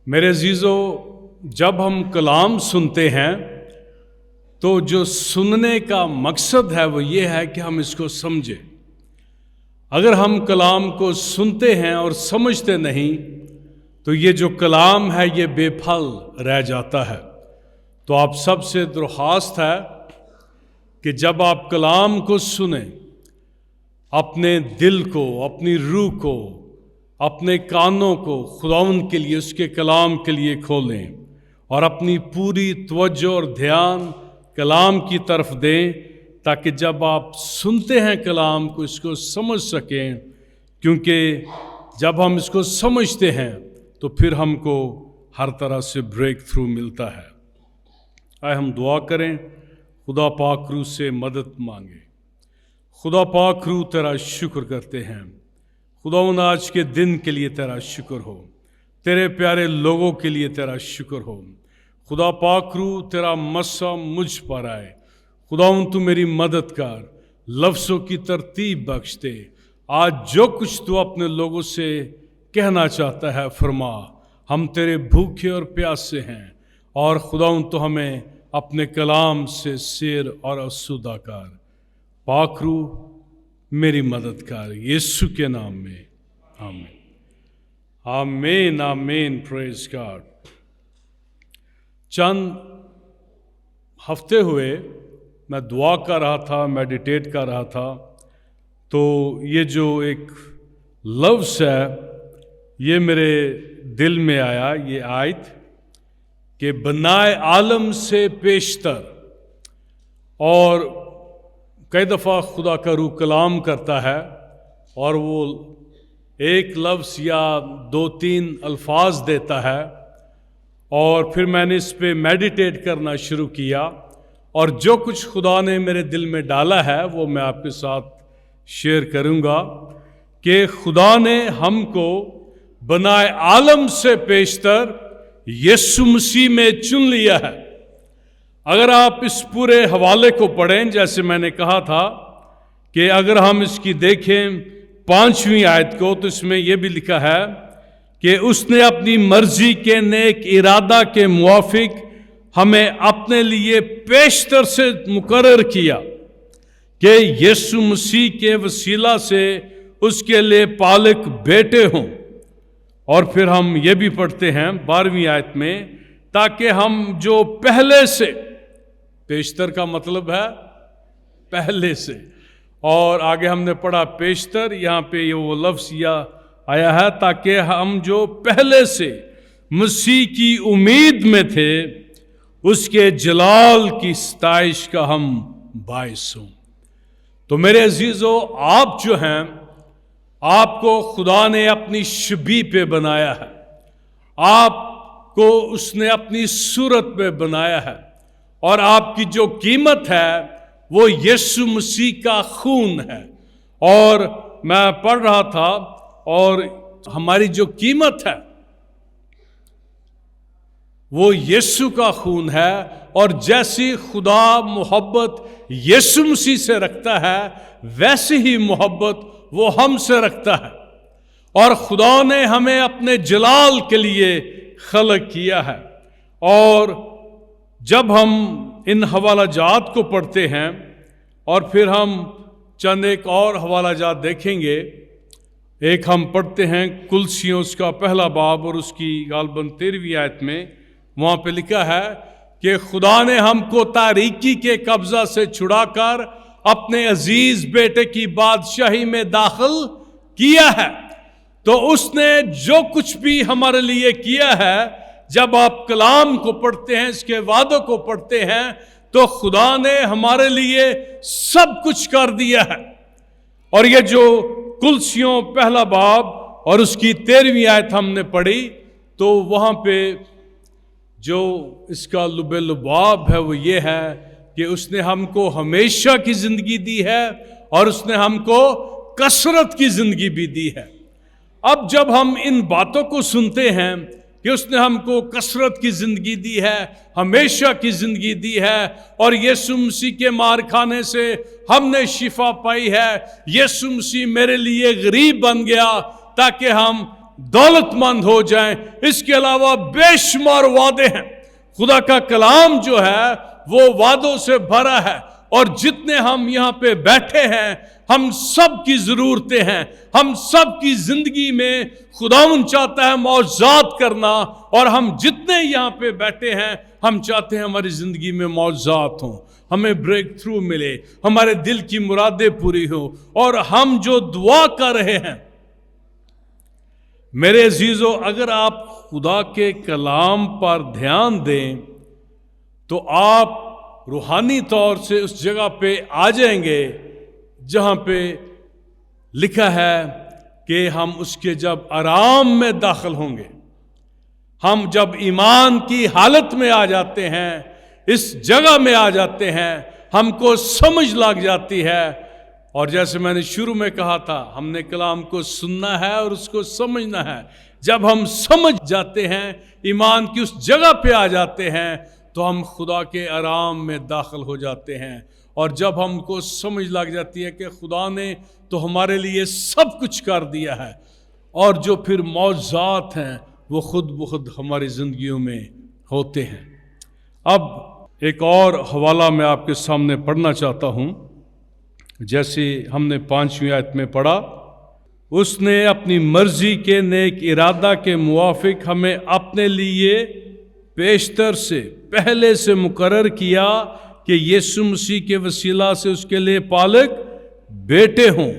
میرے عزیزو، جب ہم کلام سنتے ہیں تو جو سننے کا مقصد ہے وہ یہ ہے کہ ہم اس کو سمجھیں۔ اگر ہم کلام کو سنتے ہیں اور سمجھتے نہیں تو یہ جو کلام ہے یہ بے پھل رہ جاتا ہے۔ تو آپ سب سے درخواست ہے کہ جب آپ کلام کو سنیں، اپنے دل کو، اپنی روح کو، اپنے کانوں کو خداوند کے لیے، اس کے کلام کے لیے کھولیں اور اپنی پوری توجہ اور دھیان کلام کی طرف دیں، تاکہ جب آپ سنتے ہیں کلام کو اس کو سمجھ سکیں، کیونکہ جب ہم اس کو سمجھتے ہیں تو پھر ہم کو ہر طرح سے بریک تھرو ملتا ہے۔ آئے ہم دعا کریں، خدا پاک روح سے مدد مانگیں۔ خدا پاک روح تیرا شکر کرتے ہیں، خداوند آج کے دن کے لیے تیرا شکر ہو، تیرے پیارے لوگوں کے لیے تیرا شکر ہو۔ خدا پاک روح تیرا مسا مجھ پر آئے، خداوند تو میری مدد کر، لفظوں کی ترتیب بخش دے۔ آج جو کچھ تو اپنے لوگوں سے کہنا چاہتا ہے فرما، ہم تیرے بھوکے اور پیاسے ہیں، اور خداوند تو ہمیں اپنے کلام سے سیر اور آسودہ کر۔ پاک روح میری مدد کر، یسوع کے نام میں آمین آمین آمین۔ پریز گاڈ۔ چند ہفتے ہوئے میں دعا کر رہا تھا، میڈیٹیٹ کر رہا تھا، تو یہ جو ایک لفظ ہے یہ میرے دل میں آیا، یہ آیت کہ بنائے عالم سے پیشتر۔ اور کئی دفعہ خدا کا روح کلام کرتا ہے اور وہ ایک لفظ یا دو تین الفاظ دیتا ہے، اور پھر میں نے اس پہ میڈیٹیٹ کرنا شروع کیا، اور جو کچھ خدا نے میرے دل میں ڈالا ہے وہ میں آپ کے ساتھ شیئر کروں گا کہ خدا نے ہم کو بنائے عالم سے پیشتر یسوع مسیح میں چن لیا ہے۔ اگر آپ اس پورے حوالے کو پڑھیں، جیسے میں نے کہا تھا کہ اگر ہم اس کی دیکھیں 5ویں آیت کو، تو اس میں یہ بھی لکھا ہے کہ اس نے اپنی مرضی کے نیک ارادہ کے موافق ہمیں اپنے لیے پیشتر سے مقرر کیا کہ یسوع مسیح کے وسیلہ سے اس کے لیے پالک بیٹے ہوں۔ اور پھر ہم یہ بھی پڑھتے ہیں 12ویں آیت میں، تاکہ ہم جو پہلے سے، پیشتر کا مطلب ہے پہلے سے، اور آگے ہم نے پڑھا پیشتر، یہاں پہ یہ وہ لفظ آیا ہے، تاکہ ہم جو پہلے سے مسیح کی امید میں تھے اس کے جلال کی ستائش کا ہم باعث ہوں۔ تو میرے عزیزو، آپ جو ہیں، آپ کو خدا نے اپنی شبیہ پہ بنایا ہے، آپ کو اس نے اپنی صورت پہ بنایا ہے، اور آپ کی جو قیمت ہے وہ یسوع مسیح کا خون ہے۔ اور میں پڑھ رہا تھا، اور ہماری جو قیمت ہے وہ یسوع کا خون ہے، اور جیسی خدا محبت یسوع مسیح سے رکھتا ہے ویسی ہی محبت وہ ہم سے رکھتا ہے، اور خدا نے ہمیں اپنے جلال کے لیے خلق کیا ہے۔ اور جب ہم ان حوالہ جات کو پڑھتے ہیں، اور پھر ہم چند ایک اور حوالہ جات دیکھیں گے، ایک ہم پڑھتے ہیں کلسیوں اس کا پہلا باب اور اس کی غالباً 13ویں آیت میں، وہاں پہ لکھا ہے کہ خدا نے ہم کو تاریکی کے قبضہ سے چھڑا کر اپنے عزیز بیٹے کی بادشاہی میں داخل کیا ہے۔ تو اس نے جو کچھ بھی ہمارے لیے کیا ہے، جب آپ کلام کو پڑھتے ہیں، اس کے وعدوں کو پڑھتے ہیں، تو خدا نے ہمارے لیے سب کچھ کر دیا ہے۔ اور یہ جو کلسیوں پہلا باب اور اس کی 13ویں آیت ہم نے پڑھی، تو وہاں پہ جو اس کا لب لباب ہے وہ یہ ہے کہ اس نے ہم کو ہمیشہ کی زندگی دی ہے، اور اس نے ہم کو کثرت کی زندگی بھی دی ہے۔ اب جب ہم ان باتوں کو سنتے ہیں کہ اس نے ہم کو کثرت کی زندگی دی ہے، ہمیشہ کی زندگی دی ہے، اور یسوع مسیح کے مار کھانے سے ہم نے شفا پائی ہے، یسوع مسیح میرے لیے غریب بن گیا تاکہ ہم دولت مند ہو جائیں. اس کے علاوہ بے شمار وعدے ہیں. خدا کا کلام جو ہے وہ وعدوں سے بھرا ہے، اور جتنے ہم یہاں پہ بیٹھے ہیں ہم سب کی ضرورتیں ہیں. ہم سب کی زندگی میں خداوند چاہتا ہے معجزات کرنا، اور ہم جتنے یہاں پہ بیٹھے ہیں ہم چاہتے ہیں ہماری زندگی میں معجزات ہوں، ہمیں بریک تھرو ملے، ہمارے دل کی مرادیں پوری ہوں. اور ہم جو دعا کر رہے ہیں میرے عزیزو، اگر آپ خدا کے کلام پر دھیان دیں تو آپ روحانی طور سے اس جگہ پہ آ جائیں گے جہاں پہ لکھا ہے کہ ہم اس کے جب آرام میں داخل ہوں گے. ہم جب ایمان کی حالت میں آ جاتے ہیں، اس جگہ میں آ جاتے ہیں، ہم کو سمجھ لگ جاتی ہے. اور جیسے میں نے شروع میں کہا تھا، ہم نے کلام کو سننا ہے اور اس کو سمجھنا ہے. جب ہم سمجھ جاتے ہیں، ایمان کی اس جگہ پہ آ جاتے ہیں، تو ہم خدا کے آرام میں داخل ہو جاتے ہیں. اور جب ہم کو سمجھ لگ جاتی ہے کہ خدا نے تو ہمارے لیے سب کچھ کر دیا ہے، اور جو پھر معجزات ہیں وہ خود بخود ہماری زندگیوں میں ہوتے ہیں. اب ایک اور حوالہ میں آپ کے سامنے پڑھنا چاہتا ہوں. جیسے ہم نے 5ویں آیت میں پڑھا، اس نے اپنی مرضی کے نیک ارادہ کے موافق ہمیں اپنے لیے پیشتر سے پہلے سے مقرر کیا کہ یسوع مسیح کے وسیلہ سے اس کے لیے پالک بیٹے ہوں،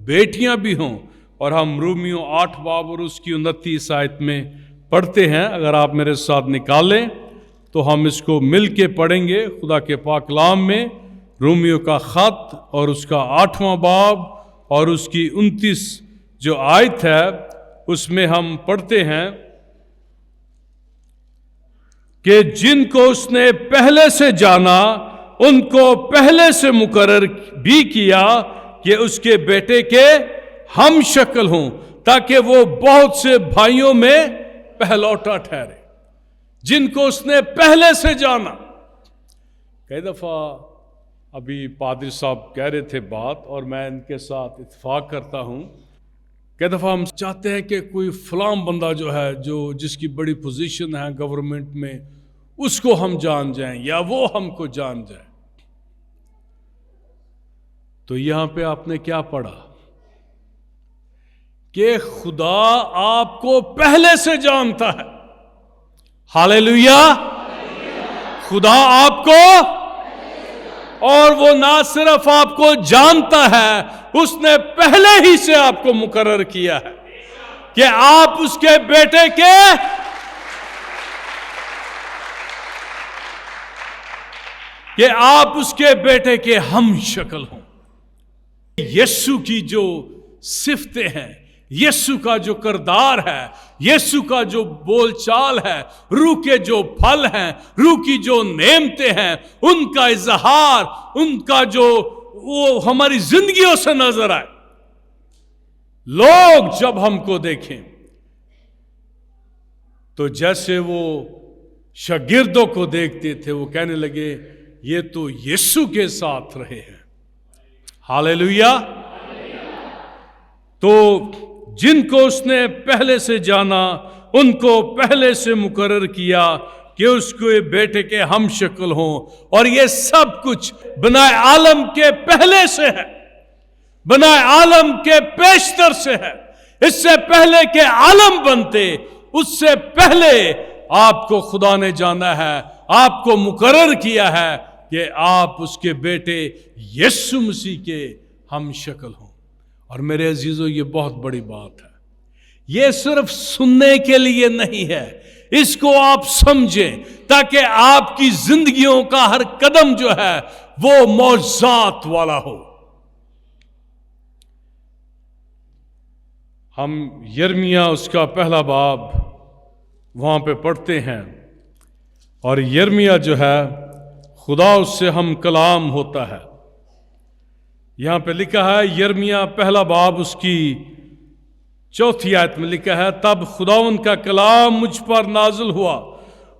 بیٹیاں بھی ہوں. اور ہم رومیو 8 باب اور اس کی 29 آیت میں پڑھتے ہیں. اگر آپ میرے ساتھ نکالیں تو ہم اس کو مل کے پڑھیں گے. خدا کے پاک کلام میں رومیو کا خط اور اس کا 8واں باب اور اس کی 29 جو آیت ہے اس میں ہم پڑھتے ہیں کہ جن کو اس نے پہلے سے جانا ان کو پہلے سے مقرر بھی کیا کہ اس کے بیٹے کے ہم شکل ہوں، تاکہ وہ بہت سے بھائیوں میں پہلوٹا ٹھہرے. جن کو اس نے پہلے سے جانا. کئی دفعہ ابھی پادری صاحب کہہ رہے تھے بات، اور میں ان کے ساتھ اتفاق کرتا ہوں. کئی دفعہ ہم چاہتے ہیں کہ کوئی فلاں بندہ جو ہے جس کی بڑی پوزیشن ہے گورنمنٹ میں، اس کو ہم جان جائیں یا وہ ہم کو جان جائے. تو یہاں پہ آپ نے کیا پڑھا کہ خدا آپ کو پہلے سے جانتا ہے. ہاللیلویا. خدا آپ کو، اور وہ نہ صرف آپ کو جانتا ہے، اس نے پہلے ہی سے آپ کو مقرر کیا ہے کہ آپ اس کے بیٹے کے ہم شکل ہوں. یسوع کی جو صفتیں ہیں، یسوع کا جو کردار ہے، یسوع کا جو بول چال ہے، روح کے جو پھل ہیں، روح کی جو نعمتیں ہیں، ان کا اظہار، ان کا جو وہ ہماری زندگیوں سے نظر آئے. لوگ جب ہم کو دیکھیں تو جیسے وہ شاگردوں کو دیکھتے تھے وہ کہنے لگے یہ تو یسوع کے ساتھ رہے ہیں. ہاللیلویا. تو جن کو اس نے پہلے سے جانا ان کو پہلے سے مقرر کیا کہ اس کو بیٹے کے ہم شکل ہوں. اور یہ سب کچھ بنائے عالم کے پہلے سے ہے، بنائے عالم کے پیشتر سے ہے. اس سے پہلے کہ عالم بنتے، اس سے پہلے آپ کو خدا نے جانا ہے، آپ کو مقرر کیا ہے کہ آپ اس کے بیٹے یسوع مسیح کے ہم شکل ہوں. اور میرے عزیزو، یہ بہت بڑی بات ہے. یہ صرف سننے کے لیے نہیں ہے، اس کو آپ سمجھیں تاکہ آپ کی زندگیوں کا ہر قدم جو ہے وہ معجزات والا ہو. ہم یرمیہ اس کا پہلا باب وہاں پہ پڑھتے ہیں، اور یرمیہ جو ہے خدا اس سے ہم کلام ہوتا ہے. یہاں پہ لکھا ہے یرمیہ پہلا باب اس کی 4 آیت میں لکھا ہے، تب خداوند کا کلام مجھ پر نازل ہوا،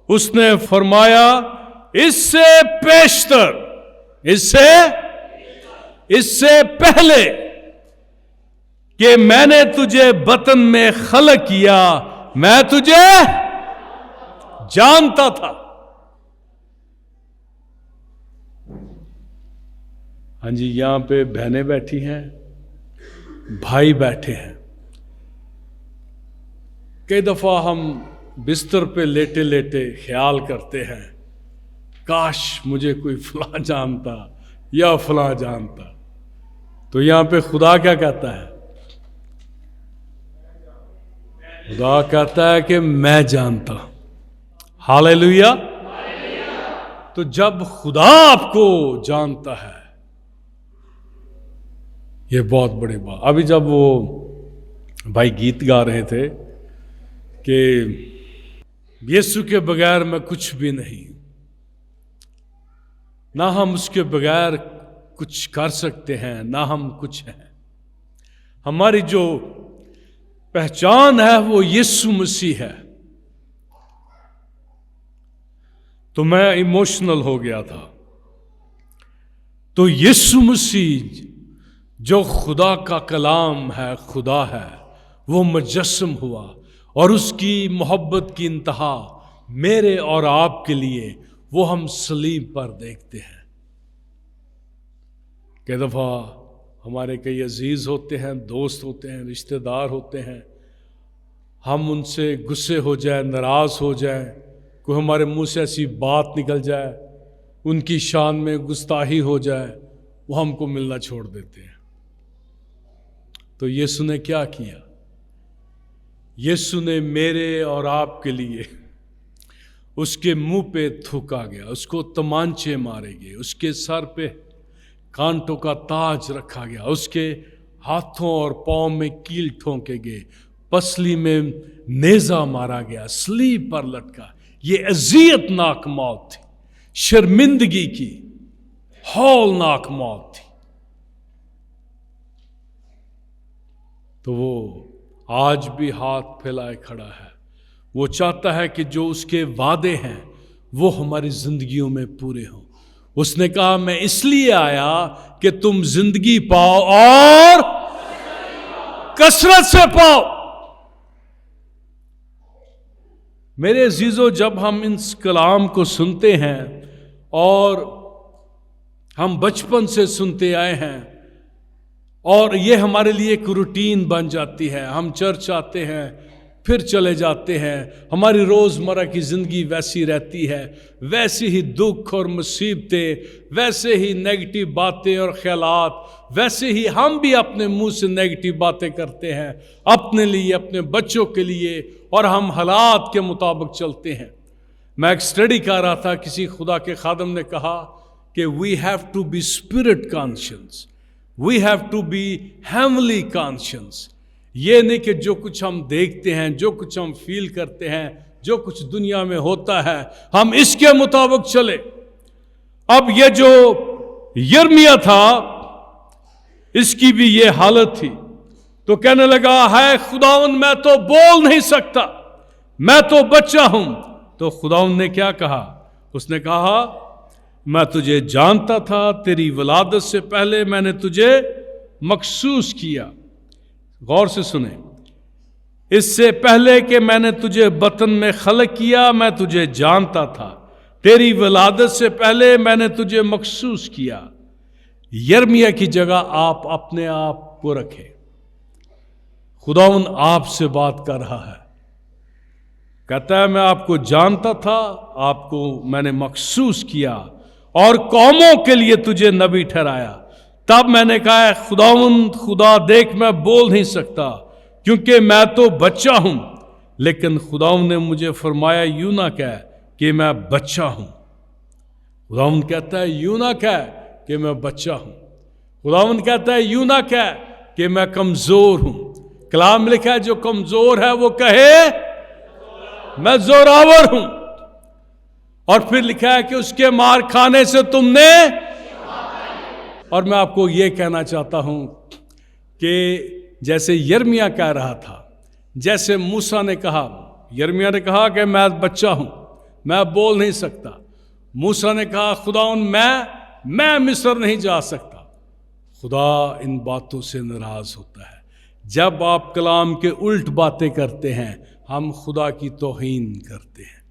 اس نے فرمایا اس سے پیشتر، اس سے پہلے کہ میں نے تجھے بطن میں خلق کیا، میں تجھے جانتا تھا۔ ہاں جی، یہاں پہ بہنیں بیٹھی ہیں، بھائی بیٹھے ہیں۔ کئی دفعہ ہم بستر پہ لیٹے لیٹے خیال کرتے ہیں، کاش مجھے کوئی فلاں جانتا یا فلاں جانتا۔ تو یہاں پہ خدا کیا کہتا ہے؟ خدا کہتا ہے کہ میں جانتا ہوں۔ ہاللیلویا۔ تو جب خدا آپ کو جانتا ہے، یہ بہت بڑی بات۔ ابھی جب وہ بھائی گیت گا رہے تھے کہ یسوع کے بغیر میں کچھ بھی نہیں، نہ ہم اس کے بغیر کچھ کر سکتے ہیں، نہ ہم کچھ ہیں۔ ہماری جو پہچان ہے وہ یسوع مسیح ہے۔ تو میں ایموشنل ہو گیا تھا۔ تو یسوع مسیح جو خدا کا کلام ہے، خدا ہے، وہ مجسم ہوا، اور اس کی محبت کی انتہا میرے اور آپ کے لیے وہ ہم صلیب پر دیکھتے ہیں۔ کئی دفعہ ہمارے کئی عزیز ہوتے ہیں، دوست ہوتے ہیں، رشتہ دار ہوتے ہیں، ہم ان سے غصے ہو جائیں، ناراض ہو جائیں، کوئی ہمارے منہ سے ایسی بات نکل جائے، ان کی شان میں گستاخی ہو جائے، وہ ہم کو ملنا چھوڑ دیتے ہیں۔ تو یسوع نے کیا کیا؟ یسوع نے میرے اور آپ کے لیے اس کے منہ پہ تھوکا گیا، اس کو تمانچے مارے گئے، اس کے سر پہ کانٹوں کا تاج رکھا گیا، اس کے ہاتھوں اور پاؤں میں کیل ٹھونکے گئے، پسلی میں نیزہ مارا گیا، صلیب پر لٹکا۔ یہ اذیت ناک موت تھی، شرمندگی کی ہولناک موت تھی۔ تو وہ آج بھی ہاتھ پھیلائے کھڑا ہے۔ وہ چاہتا ہے کہ جو اس کے وعدے ہیں وہ ہماری زندگیوں میں پورے ہوں۔ اس نے کہا میں اس لیے آیا کہ تم زندگی پاؤ اور کثرت سے پاؤ۔ میرے عزیزو، جب ہم اس کلام کو سنتے ہیں، اور ہم بچپن سے سنتے آئے ہیں، اور یہ ہمارے لیے ایک روٹین بن جاتی ہے، ہم چرچ آتے ہیں پھر چلے جاتے ہیں، ہماری روزمرہ کی زندگی ویسی رہتی ہے، ویسے ہی دکھ اور مصیبتیں، ویسے ہی نیگیٹو باتیں اور خیالات، ویسے ہی ہم بھی اپنے منہ سے نیگیٹو باتیں کرتے ہیں اپنے لیے، اپنے بچوں کے لیے، اور ہم حالات کے مطابق چلتے ہیں۔ میں ایک سٹڈی کر رہا تھا، کسی خدا کے خادم نے کہا کہ we have to be spirit conscious, we have to be heavenly conscious۔ یہ نہیں کہ جو کچھ ہم دیکھتے ہیں، جو کچھ ہم فیل کرتے ہیں، جو کچھ دنیا میں ہوتا ہے، ہم اس کے مطابق چلے۔ اب یہ جو یرمیہ تھا، اس کی بھی یہ حالت تھی۔ تو کہنے لگا، ہے خداوند میں تو بول نہیں سکتا، میں تو بچہ ہوں۔ تو خداوند نے کیا کہا؟ اس نے کہا میں تجھے جانتا تھا، تیری ولادت سے پہلے میں نے تجھے مخصوص کیا۔ غور سے سنیں، اس سے پہلے کہ میں نے تجھے بطن میں خلق کیا، میں تجھے جانتا تھا، تیری ولادت سے پہلے میں نے تجھے مخصوص کیا۔ یرمیہ کی جگہ آپ اپنے آپ کو رکھیں۔ خداوند آپ سے بات کر رہا ہے، کہتا ہے میں آپ کو جانتا تھا، آپ کو میں نے مخصوص کیا اور قوموں کے لیے تجھے نبی ٹھہرایا۔ تب میں نے کہا خداوند خدا دیکھ میں بول نہیں سکتا کیونکہ میں تو بچہ ہوں، لیکن خداوند نے مجھے فرمایا یوں نہ کہہ کہ میں بچہ ہوں۔ خداوند کہتا ہے یوں نہ کہہ کہ میں بچہ ہوں۔ خداوند کہتا ہے یوں نہ کہہ کہ میں کمزور ہوں۔ کلام لکھا ہے جو کمزور ہے وہ کہے میں زوراور ہوں، اور پھر لکھا ہے کہ اس کے مار کھانے سے تم نے۔ اور میں آپ کو یہ کہنا چاہتا ہوں کہ جیسے یرمیہ کہہ رہا تھا، جیسے موسیٰ نے کہا، یرمیہ نے کہا کہ میں بچہ ہوں، میں بول نہیں سکتا۔ موسیٰ نے کہا خداوند میں مصر نہیں جا سکتا۔ خدا ان باتوں سے ناراض ہوتا ہے جب آپ کلام کے الٹ باتیں کرتے ہیں ہم خدا کی توہین کرتے ہیں۔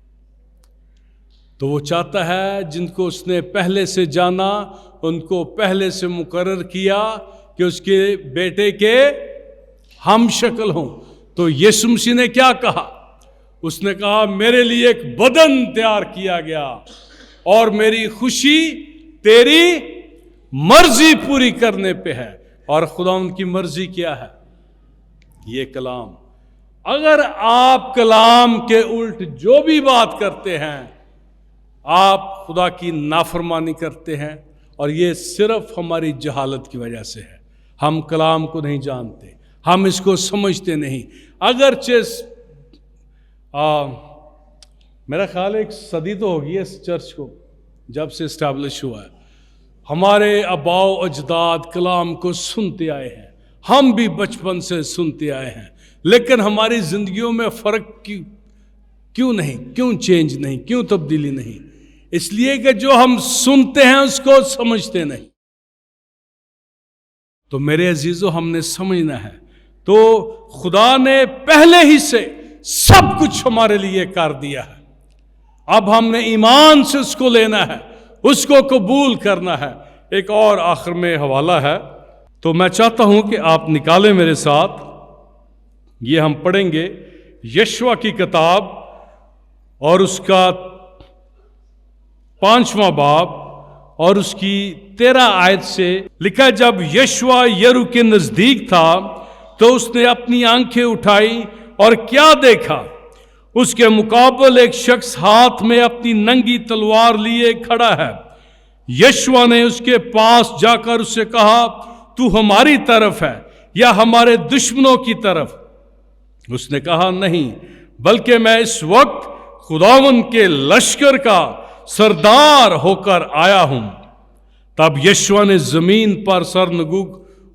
تو وہ چاہتا ہے جن کو اس نے پہلے سے جانا ان کو پہلے سے مقرر کیا کہ اس کے بیٹے کے ہم شکل ہوں۔ تو یسوع مسیح نے کیا کہا؟ اس نے کہا میرے لیے ایک بدن تیار کیا گیا اور میری خوشی تیری مرضی پوری کرنے پہ ہے۔ اور خدا ان کی مرضی کیا ہے؟ یہ کلام۔ اگر آپ کلام کے الٹ جو بھی بات کرتے ہیں آپ خدا کی نافرمانی کرتے ہیں، اور یہ صرف ہماری جہالت کی وجہ سے ہے۔ ہم کلام کو نہیں جانتے، ہم اس کو سمجھتے نہیں۔ اگرچہ میرا خیال ہے 1 صدی تو ہوگی اس چرچ کو جب سے اسٹیبلش ہوا ہے۔ ہمارے آباء و اجداد کلام کو سنتے آئے ہیں، ہم بھی بچپن سے سنتے آئے ہیں، لیکن ہماری زندگیوں میں فرق کیوں نہیں، کیوں چینج نہیں، کیوں تبدیلی نہیں؟ اس لیے کہ جو ہم سنتے ہیں اس کو سمجھتے نہیں۔ تو میرے عزیزو ہم نے سمجھنا ہے۔ تو خدا نے پہلے ہی سے سب کچھ ہمارے لیے کر دیا ہے، اب ہم نے ایمان سے اس کو لینا ہے، اس کو قبول کرنا ہے۔ ایک اور آخر میں حوالہ ہے تو میں چاہتا ہوں کہ آپ نکالیں میرے ساتھ، یہ ہم پڑھیں گے یشوع کی کتاب اور اس کا 5واں باب اور اس کی 13 آیت سے لکھا، جب یشوع یریحو کے نزدیک تھا تو اس نے اپنی آنکھیں اٹھائی اور کیا دیکھا؟ اس کے مقابل ایک شخص ہاتھ میں اپنی ننگی تلوار لیے کھڑا ہے۔ یشوع نے اس کے پاس جا کر اس سے کہا تو ہماری طرف ہے یا ہمارے دشمنوں کی طرف؟ اس نے کہا نہیں، بلکہ میں اس وقت خداوند کے لشکر کا سردار ہو کر آیا ہوں۔ تب یشوع نے زمین پر سرنگو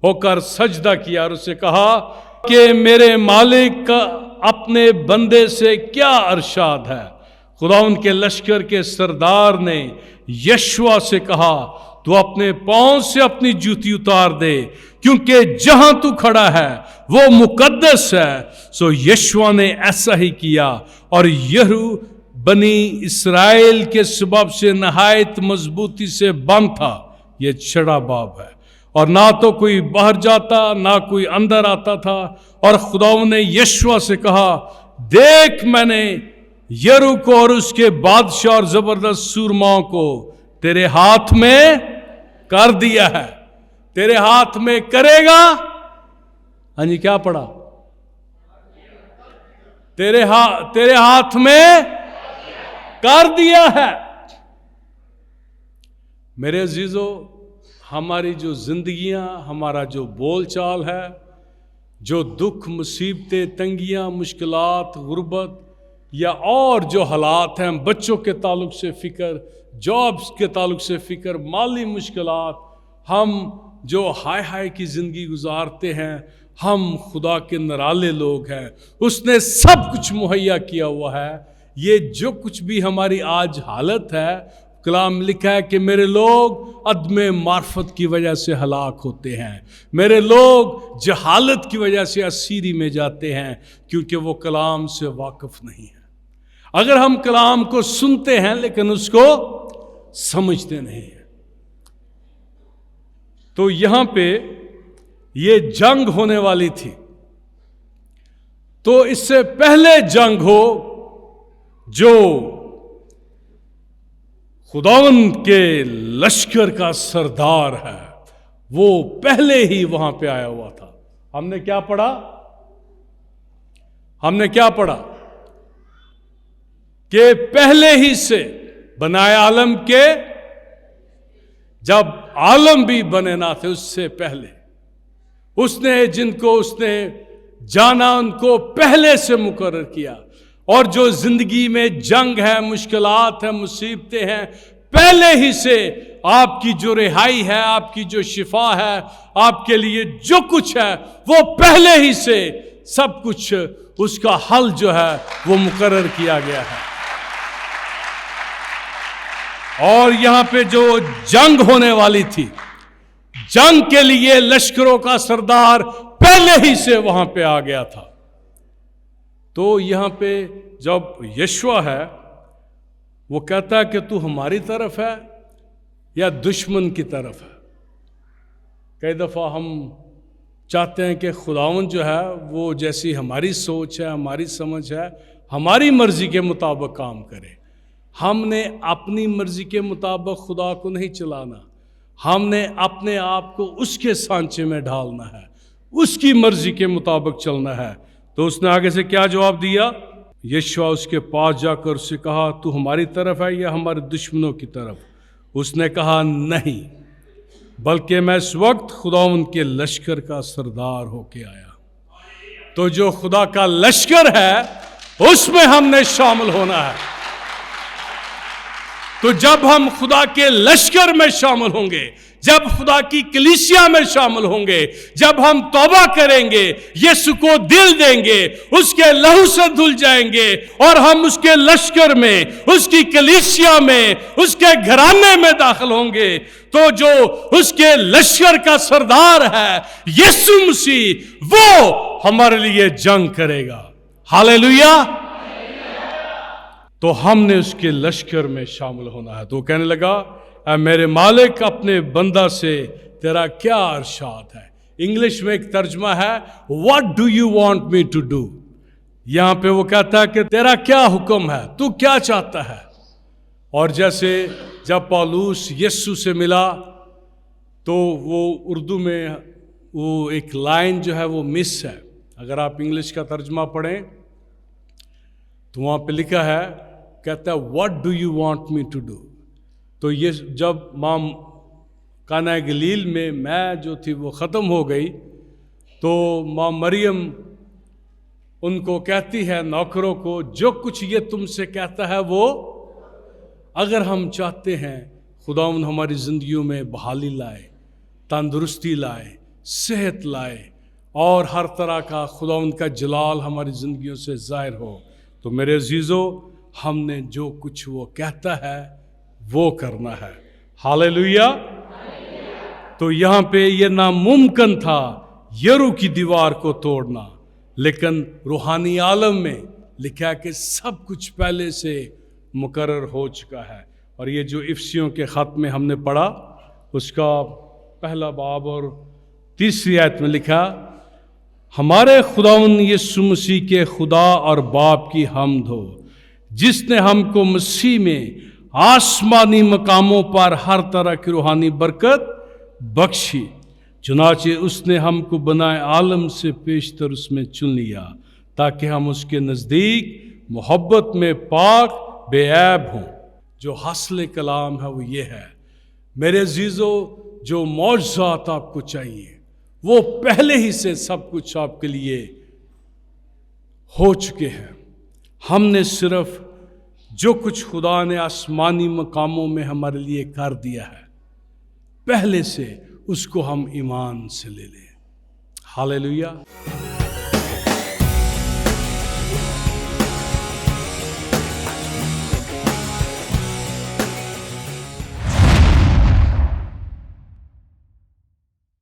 ہو کر سجدہ کیا اور اسے کہا کہ میرے مالک کا اپنے بندے سے کیا ارشاد ہے؟ خداوند کے لشکر کے سردار نے یشوع سے کہا تو اپنے پاؤں سے اپنی جوتی اتار دے، کیونکہ جہاں تو کھڑا ہے وہ مقدس ہے۔ سو یشوع نے ایسا ہی کیا، اور یریحو بنی اسرائیل کے سبب سے نہایت مضبوطی سے بند تھا۔ یہ 6واں باب ہے۔ اور نہ تو کوئی باہر جاتا نہ کوئی اندر آتا تھا۔ اور خداوند نے یشوع سے کہا دیکھ میں نے یریحو کو اور اس کے بادشاہ اور زبردست سورماؤں کو تیرے ہاتھ میں کر دیا ہے۔ تیرے ہاتھ میں کرے گا؟ ہاں جی کیا پڑھا؟ تیرے ہاتھ میں کر دیا ہے۔ میرے عزیزو ہماری جو زندگیاں، ہمارا جو بول چال ہے، جو دکھ، مصیبتیں، تنگیاں، مشکلات، غربت یا اور جو حالات ہیں، بچوں کے تعلق سے فکر، جابز کے تعلق سے فکر، مالی مشکلات، ہم جو ہائے ہائے کی زندگی گزارتے ہیں، ہم خدا کے نرالے لوگ ہیں۔ اس نے سب کچھ مہیا کیا ہوا ہے۔ یہ جو کچھ بھی ہماری آج حالت ہے، کلام لکھا ہے کہ میرے لوگ عدم معرفت کی وجہ سے ہلاک ہوتے ہیں، میرے لوگ جہالت کی وجہ سے اسیری میں جاتے ہیں، کیونکہ وہ کلام سے واقف نہیں ہیں۔ اگر ہم کلام کو سنتے ہیں لیکن اس کو سمجھتے نہیں ہیں، تو یہاں پہ یہ جنگ ہونے والی تھی، تو اس سے پہلے جنگ ہو جو خداوند کے لشکر کا سردار ہے وہ پہلے ہی وہاں پہ آیا ہوا تھا۔ ہم نے کیا پڑھا کہ پہلے ہی سے بنائے عالم کے، جب عالم بھی بنے نہ تھے اس سے پہلے اس نے جن کو اس نے جانا ان کو پہلے سے مقرر کیا، اور جو زندگی میں جنگ ہے، مشکلات ہیں، مصیبتیں ہیں، پہلے ہی سے آپ کی جو رہائی ہے، آپ کی جو شفا ہے، آپ کے لیے جو کچھ ہے وہ پہلے ہی سے سب کچھ اس کا حل جو ہے وہ مقرر کیا گیا ہے۔ اور یہاں پہ جو جنگ ہونے والی تھی، جنگ کے لیے لشکروں کا سردار پہلے ہی سے وہاں پہ آ گیا تھا۔ تو یہاں پہ جب یشوع ہے وہ کہتا ہے کہ تو ہماری طرف ہے یا دشمن کی طرف ہے۔ کئی دفعہ ہم چاہتے ہیں کہ خداوند جو ہے وہ جیسی ہماری سوچ ہے، ہماری سمجھ ہے، ہماری مرضی کے مطابق کام کرے۔ ہم نے اپنی مرضی کے مطابق خدا کو نہیں چلانا، ہم نے اپنے آپ کو اس کے سانچے میں ڈھالنا ہے، اس کی مرضی کے مطابق چلنا ہے۔ تو اس نے آگے سے کیا جواب دیا؟ یشوع اس کے پاس جا کر اس سے کہا تو ہماری طرف ہے یا ہمارے دشمنوں کی طرف؟ اس نے کہا نہیں، بلکہ میں اس وقت خداوند کے لشکر کا سردار ہو کے آیا۔ تو جو خدا کا لشکر ہے اس میں ہم نے شامل ہونا ہے۔ تو جب ہم خدا کے لشکر میں شامل ہوں گے، جب خدا کی کلیسیا میں شامل ہوں گے، جب ہم توبہ کریں گے، یسوع کو دل دیں گے، اس کے لہو سے دھل جائیں گے، اور ہم اس کے لشکر میں، اس کی کلیسیا میں، اس کے گھرانے میں داخل ہوں گے، تو جو اس کے لشکر کا سردار ہے یسوع مسیح، وہ ہمارے لیے جنگ کرے گا۔ ہاللیلویا! تو ہم نے اس کے لشکر میں شامل ہونا ہے۔ تو وہ کہنے لگا اے میرے مالک، اپنے بندہ سے تیرا کیا ارشاد ہے؟ انگلش میں ایک ترجمہ ہے What do you want me to do؟ یہاں پہ وہ کہتا ہے کہ تیرا کیا حکم ہے، تو کیا چاہتا ہے؟ اور جیسے جب پولس یسوع سے ملا تو وہ اردو میں وہ ایک لائن جو ہے وہ مس ہے۔ اگر آپ انگلش کا ترجمہ پڑھیں تو وہاں پہ لکھا ہے، کہتا ہے What do you want me to do؟ تو یہ جب ماں کانا گلیل میں جو تھی وہ ختم ہو گئی تو ماں مریم ان کو کہتی ہے، نوکروں کو، جو کچھ یہ تم سے کہتا ہے وہ، اگر ہم چاہتے ہیں خداوند ہماری زندگیوں میں بحالی لائے، تندرستی لائے، صحت لائے، اور ہر طرح کا خداوند کا جلال ہماری زندگیوں سے ظاہر ہو، تو میرے عزیزو ہم نے جو کچھ وہ کہتا ہے وہ کرنا ہے۔ ہاللیلویا! تو یہاں پہ یہ ناممکن تھا یرو کی دیوار کو توڑنا، لیکن روحانی عالم میں لکھا کہ سب کچھ پہلے سے مقرر ہو چکا ہے۔ اور یہ جو افسیوں کے خط میں ہم نے پڑھا، اس کا پہلا باب اور 3 آیت میں لکھا، ہمارے خداوند یسوع مسیح کے خدا اور باپ کی حمد ہو، جس نے ہم کو مسیح میں آسمانی مقاموں پر ہر طرح کی روحانی برکت بخشی، چنانچہ اس نے ہم کو بنائے عالم سے پیشتر اس میں چن لیا، تاکہ ہم اس کے نزدیک محبت میں پاک بے عیب ہوں۔ جو حاصل کلام ہے وہ یہ ہے میرے عزیزو، جو معجزات آپ کو چاہیے وہ پہلے ہی سے سب کچھ آپ کے لیے ہو چکے ہیں۔ ہم نے صرف جو کچھ خدا نے آسمانی مقاموں میں ہمارے لیے کر دیا ہے پہلے سے، اس کو ہم ایمان سے لے لیں۔ ہاللیلویا!